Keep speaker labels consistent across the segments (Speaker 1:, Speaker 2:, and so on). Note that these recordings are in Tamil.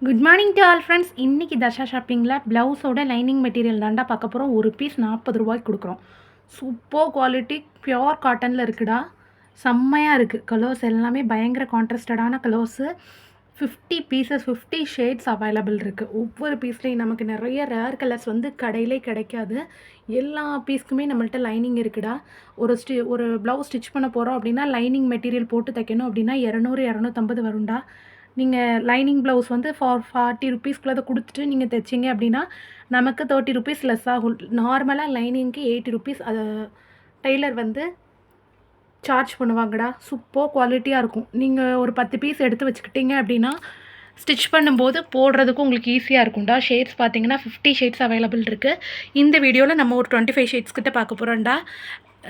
Speaker 1: Good morning to all friends. இன்றைக்கி தர்ஷா ஷாப்பிங்கில் ப்ளவுஸோட லைனிங் மெட்டீரியல் தாண்டா பார்க்க போகிறோம். ஒரு பீஸ் 40 ரூபாய்க்கு கொடுக்குறோம். சூப்பர் குவாலிட்டி, பியோர் காட்டனில் இருக்குடா. செம்மையாக இருக்குது. கலர்ஸ் எல்லாமே பயங்கர கான்ட்ராஸ்டடான கலர்ஸு. 50 பீசஸ் 50 ஷேட்ஸ் அவைலபிள் இருக்குது. ஒவ்வொரு பீஸ்லேயும் நமக்கு நிறைய ரேர் கலர்ஸ் கடையிலே கிடைக்காது. எல்லா பீஸ்க்குமே நம்மள்ட்ட லைனிங் இருக்குடா. ஒரு ப்ளவுஸ் ஸ்டிச் பண்ண போகிறோம் அப்படின்னா லைனிங் மெட்டீரியல் போட்டு தைக்கணும் அப்படின்னா 200 250 வரும்டா. நீங்கள் லைனிங் ப்ளவுஸ் ஃபார் 40 ருபீஸ்க்குள்ளே கொடுத்துட்டு நீங்கள் தைச்சிங்க அப்படின்னா நமக்கு 30 ருபீஸ் லெஸ் ஆகும். நார்மலாக லைனிங்க்கு 80 ருபீஸ் அதை டெய்லர் சார்ஜ் பண்ணுவாங்கடா. சூப்பர் குவாலிட்டியாக இருக்கும். நீங்கள் ஒரு 10 பீஸ் எடுத்து வச்சுக்கிட்டீங்க அப்படின்னா ஸ்டிச் பண்ணும்போது போடுறதுக்கும் உங்களுக்கு ஈஸியாக இருக்கும்டா. ஷேட்ஸ் பார்த்தீங்கன்னா 50 ஷேட்ஸ் அவைலபிள் இருக்குது. இந்த வீடியோவில் நம்ம ஒரு 25 ஷேட்ஸ் கிட்ட பார்க்க போகிறோம்டா.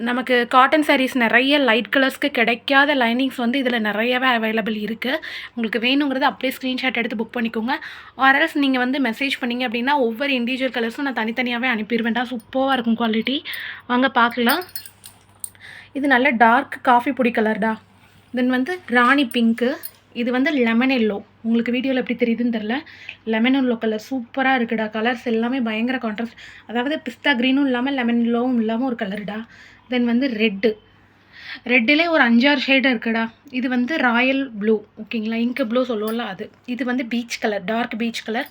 Speaker 1: நமக்கு காட்டன் சாரீஸ் நிறைய லைட் கலர்ஸ்க்கு கிடைக்காத லைனிங்ஸ் இதில் நிறையவே அவைலபிள் இருக்குது. உங்களுக்கு வேணுங்கிறது அப்படியே ஸ்க்ரீன்ஷாட் எடுத்து புக் பண்ணிக்கோங்க. ஆர்எல்ஸ் நீங்கள் மெசேஜ் பண்ணிங்க அப்படின்னா ஒவ்வொரு இண்டிவிஜுவல் கலர்ஸும் நான் தனித்தனியாகவே அனுப்பிடுவேன்டா. சூப்பராக இருக்கும் குவாலிட்டி. வாங்க பார்க்கலாம். இது நல்ல டார்க் காஃபி பொடி கலர்டா. தென் ராணி பிங்க்கு. இது லெமன் எல்லோ. உங்களுக்கு வீடியோவில் எப்படி தெரியுதுன்னு தெரில. லெமன் எல்லோ கலர் சூப்பராக இருக்குடா. கலர்ஸ் எல்லாமே பயங்கர கான்ட்ராஸ்ட். அதாவது பிஸ்தா க்ரீனும் இல்லாமல் லெமன் எல்லோவும் இல்லாமல் ஒரு கலர்டா. தென் ரெட்டிலே ஒரு 5-6 ஷேடு இருக்குடா. இது ராயல் ப்ளூ, ஓகேங்களா, இங்கு ப்ளூ சொல்லுவோம்ல அது. இது peach colour, dark peach colour,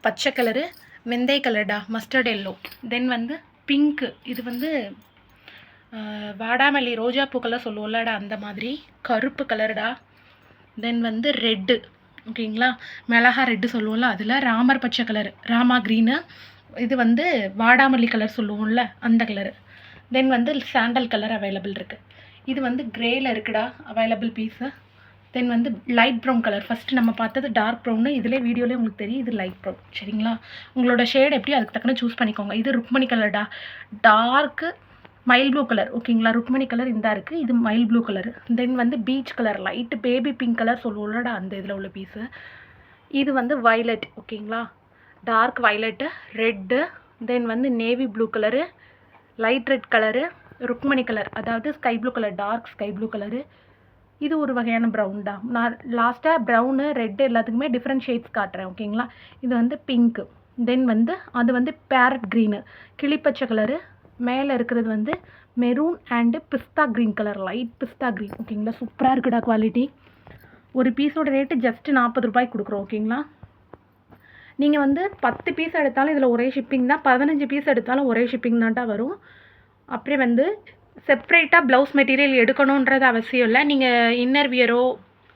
Speaker 1: பச்சை கலரு, வெந்தய கலர்டா, மஸ்டர்ட் எல்லோ. Then pink. இது வாடாமல்லி ரோஜா பூக்கெல்லாம் சொல்லுவோம்லடா, அந்த மாதிரி கருப்பு கலருடா. தென் ரெட்டு, ஓகேங்களா, மிளகா ரெட்டு சொல்லுவோம்ல, அதில் ராமர் பச்சை கலர், ராமா க்ரீனு. இது வாடாமல்லி கலர் சொல்லுவோம்ல, அந்த colour. Then sandal colour available இருக்குது. இது க்ரேயில் இருக்குடா available piece. Then light brown colour. First நம்ம பார்த்தது டார்க் ப்ரௌனு. இதிலே வீடியோலேயே உங்களுக்கு தெரியும் இது லைட் ப்ரௌன். சரிங்களா, உங்களோட ஷேட் எப்படி அதுக்கு தக்கன சூஸ் பண்ணிக்கோங்க. இது ருக்மணி கலர்டா, டார்க்கு மைல் ப்ளூ கலர், ஓகேங்களா. ருக்மணி கலர் இந்த இருக்குது. இது mild blue colour. Then peach colour, light baby pink colour சொல்லுவோம்லடா, அந்த இதில் உள்ள பீஸு. இது வயலட், ஓகேங்களா, dark violet, red. Then navy blue colour, light red colour, Rukmini colour, அதாவது sky blue colour, dark sky blue colour. இது ஒரு வகையான ப்ரௌன் தான். நான் லாஸ்ட்டாக ப்ரௌனு ரெட்டு எல்லாத்துக்குமே டிஃப்ரெண்ட் ஷேட்ஸ் காட்டுறேன், ஓகேங்களா. இது பிங்க்கு. தென் அது பேரட் க்ரீனு, கிளிப்பச்சை கலரு. மேலே இருக்கிறது maroon and pista green colour, light pista green, ஓகேங்களா. சூப்பராக இருக்குடா குவாலிட்டி. ஒரு பீஸோட ரேட்டு ஜஸ்ட் 40 ரூபாய்க்கு கொடுக்குறோம், ஓகேங்களா. நீங்கள் 10 பீஸ் எடுத்தாலும் இதில் ஒரே ஷிப்பிங் தான். 15 பீஸ் எடுத்தாலும் ஒரே ஷிப்பிங் தான்டா வரும். அப்படியே செப்ரேட்டாக ப்ளவுஸ் மெட்டீரியல் எடுக்கணுன்றது அவசியம் இல்லை. நீங்கள் இன்னர் வியரோ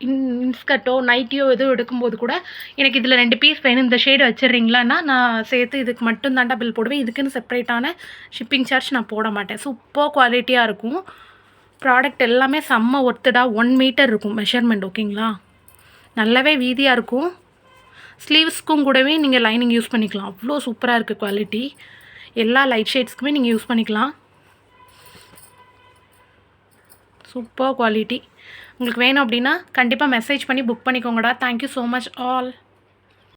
Speaker 1: இன்ஸ்கர்ட்டோ நைட்டியோ எதுவும் எடுக்கும்போது கூட எனக்கு இதில் 2 பீஸ் வேணும், இந்த ஷேடு வச்சிடுறீங்களான்னா நான் சேர்த்து இதுக்கு மட்டும் தாண்டா பில் போடுவேன். இதுக்குன்னு செப்ரேட்டான ஷிப்பிங் சார்ஜ் நான் போட மாட்டேன். சூப்பர் குவாலிட்டியாக இருக்கும். ப்ராடக்ட் எல்லாமே செம்ம ஒர்த்துடா. 1 மீட்டர் இருக்கும் மெஷர்மெண்ட், ஓகேங்களா. நல்லாவே வீதியாக இருக்கும். ஸ்லீவ்ஸ்க்கும் கூடவே நீங்கள் லைனிங் யூஸ் பண்ணிக்கலாம். அவ்வளோ சூப்பராக இருக்குது குவாலிட்டி. எல்லா லைட் ஷேட்ஸ்க்குமே நீங்கள் யூஸ் பண்ணிக்கலாம். Super quality. உங்களுக்கு வேணும் அப்படின்னா கண்டிப்பாக மெசேஜ் பண்ணி புக் பண்ணிக்கோங்கடா. Thank you so much all.